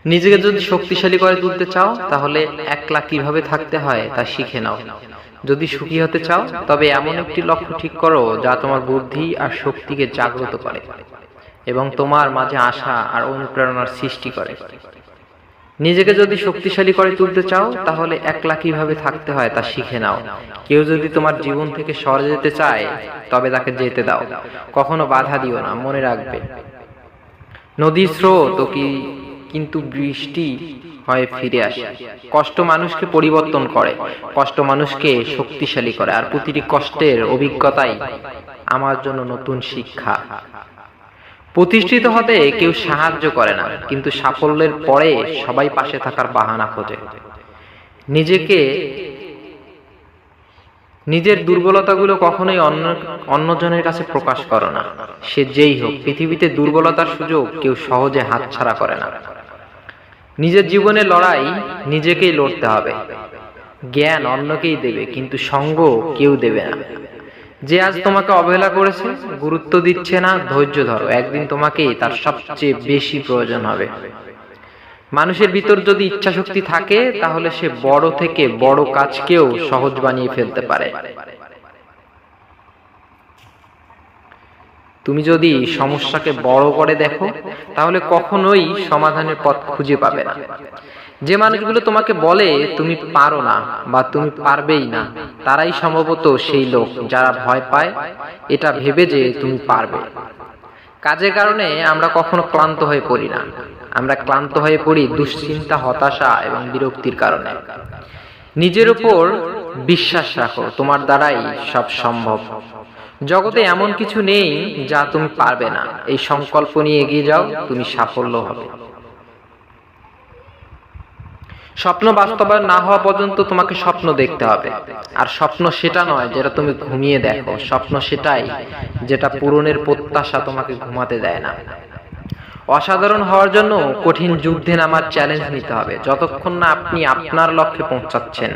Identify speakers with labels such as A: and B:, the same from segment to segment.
A: নিজেকে যদি শক্তিশালী করে তুলতে চাও তাহলে একলা কিভাবে থাকতে হয় তা শিখে নাও। যদি সুখী হতে চাও তবে এমন একটি লক্ষ্য ঠিক করো যা তোমার বুদ্ধি আর শক্তিকে জাগ্রত করে এবং তোমার মাঝে আশা আর অনুপ্রেরণার সৃষ্টি করে। নিজেকে যদি শক্তিশালী করে তুলতে চাও তাহলে একলা কিভাবে থাকতে হয় তা শিখে নাও। কেউ যদি তোমার জীবন থেকে সরে যেতে চায় তবে তাকে যেতে দাও, কখনো বাধা দিও না। মনে রাখবে, নদীর স্রোত কিন্তু বৃষ্টি হয়ে ফিরে আসে। কষ্ট মানুষকে পরিবর্তন করে, কষ্ট মানুষকে শক্তিশালী করে, আর প্রতিটি কষ্টের অভিজ্ঞতাই আমার জন্য নতুন শিক্ষা। প্রতিষ্ঠিত হতে কেউ সাহায্য করে না, কিন্তু সাফল্যের পরে সবাই পাশে থাকার বাহানা খোঁজে। নিজের দুর্বলতাগুলো কখনোই অন্যজনের কাছে প্রকাশ করো না। সে যেই হোক, পৃথিবীতে দুর্বলতার সুযোগ কেউ সহজে হাতছাড়া করে না। নিজের জীবনের লড়াই নিজেকেই লড়তে হবে। জ্ঞান অন্যকেই দেবে, কিন্তু সঙ্গ কেউ দেবে না। যে আজ তোমাকে অবহেলা করেছে, গুরুত্ব দিচ্ছে না, ধৈর্য ধরো, একদিন তোমাকেই তার সবচেয়ে বেশি প্রয়োজন হবে। মানুষের ভিতর যদি ইচ্ছা শক্তি থাকে তাহলে সে বড় থেকে বড় কাজকেও সহজ বানিয়ে ফেলতে পারে। তুমি যদি সমস্যাকে বড় করে দেখো তাহলে কখনোই সমাধানের পথ খুঁজে পাবে না। যে মানুষগুলো তোমাকে বলে তুমি পারো না বা তুমি পারবেই না, তারাই সম্ভবত সেই লোক যারা ভয় পায় এটা ভেবে যে তুমি পারবে। কাজের কারণে আমরা কখনো ক্লান্ত হয়ে পড়ি না, আমরা ক্লান্ত হয়ে পড়ি দুশ্চিন্তা, হতাশা এবং বিরক্তির কারণে। নিজের উপর বিশ্বাস রাখো, তোমার দ্বারাই সব সম্ভব। জগতে এমন কিছু নেই যা তুমি পারবে না। এই সংকল্প নিয়ে এগিয়ে যাও, তুমি সাফল্য হবে। স্বপ্ন বাস্তবায়ন না হওয়া পর্যন্ত তোমাকে স্বপ্ন দেখতে হবে। আর স্বপ্ন সেটা নয় যেটা তুমি ঘুমিয়ে দেখো, স্বপ্ন সেটাই যেটা পূরণের প্রত্যাশা তোমাকে ঘুমাতে দেয় না। অসাধারণ হওয়ার জন্য কঠিন যুদ্ধে নামার চ্যালেঞ্জ নিতে হবে, যতক্ষণ না আপনি আপনার লক্ষ্যে পৌঁছাচ্ছেন।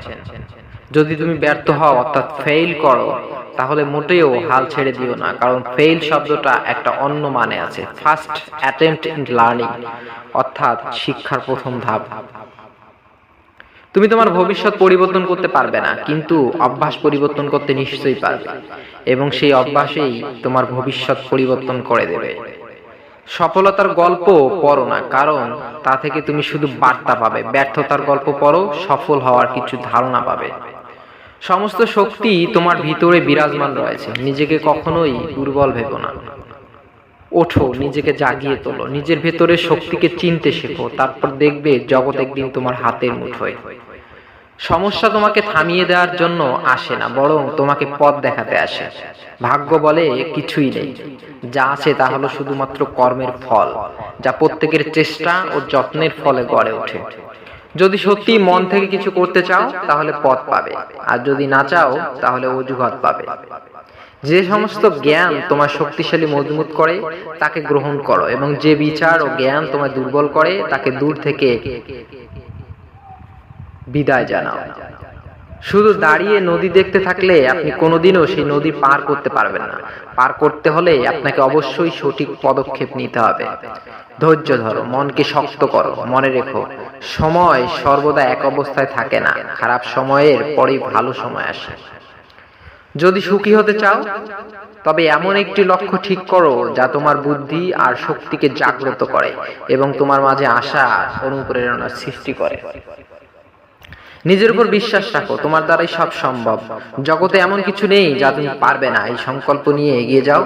A: যদি তুমি ব্যর্থ হও অর্থাৎ ফেইল করো, তাহলে মোটেও হাল ছেড়ে দিও না, কারণ ফেইল শব্দটা একটা অন্য মানে আছে, ফার্স্ট অ্যাটেম্পট ইন লার্নিং, অর্থাৎ শিক্ষার প্রথম ধাপ। তুমি তোমার ভবিষ্যৎ পরিবর্তন করতে পারবে না, কিন্তু অভ্যাস পরিবর্তন করতে নিশ্চয়ই পারবে, এবং সেই অভ্যাসেই তোমার ভবিষ্যৎ পরিবর্তন করে দেবে। সফলতার গল্প পড়ো না, কারণ তা থেকে তুমি শুধু বার্তা পাবে। ব্যর্থতার গল্প পড়ো, সফল হওয়ার কিছু ধারণা পাবে। সমস্ত শক্তি তোমার ভিতরে বিরাজমান রয়েছে, নিজেকে কখনোই দুর্বল ভেবো না। ওঠো, নিজেকে জাগিয়ে তোলো, নিজের ভেতরে শক্তিকে চিনতে শেখো, তারপর দেখবে জগৎ একদিন তোমার হাতের মুঠোয়। সমস্যা তোমাকে থামিয়ে দেওয়ার জন্য আসে না, বরং তোমাকে পথ দেখাতে আসে। ভাগ্য বলে কিছুই নেই, যা আছে তা হলো শুধুমাত্র কর্মের ফল, যা প্রত্যেকের চেষ্টা ও যত্নের ফলে গড়ে ওঠে। যদি সত্যি মন থেকে কিছু করতে চাও তাহলে পথ পাবে, আর যদি না চাও তাহলে অজুহাত পাবে। যে সমস্ত জ্ঞান তোমার শক্তিশালী মজবুত করে তাকে গ্রহণ করো, এবং যে বিচার ও জ্ঞান তোমায় দুর্বল করে তাকে দূর থেকে বিদায় জানাও। শুধু দাঁড়িয়ে নদী দেখতে থাকলে আপনি কোনোদিনও সেই নদী পার করতে পারবেন না। পার করতে হলে আপনাকে অবশ্যই সঠিক পদক্ষেপ নিতে হবে। ধৈর্য ধরো, মনকে শক্ত করো, মনে রেখো সময় সর্বদা এক অবস্থায় থাকে না, খারাপ সময়ের পরেই ভালো সময় আসে। যদি সুখী হতে চাও তবে এমন একটি লক্ষ্য ঠিক করো যা তোমার বুদ্ধি আর শক্তিকে জাগ্রত করে এবং তোমার মাঝে আশা, অনুপ্রেরণার সৃষ্টি করে। নিজের উপর বিশ্বাস রাখো, তোমার দ্বারাই সব সম্ভব। জগতে এমন কিছু নেই যা তুমি পারবে না। এই সংকল্প নিয়ে এগিয়ে যাও,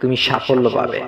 A: তুমি সাফল্য পাবে।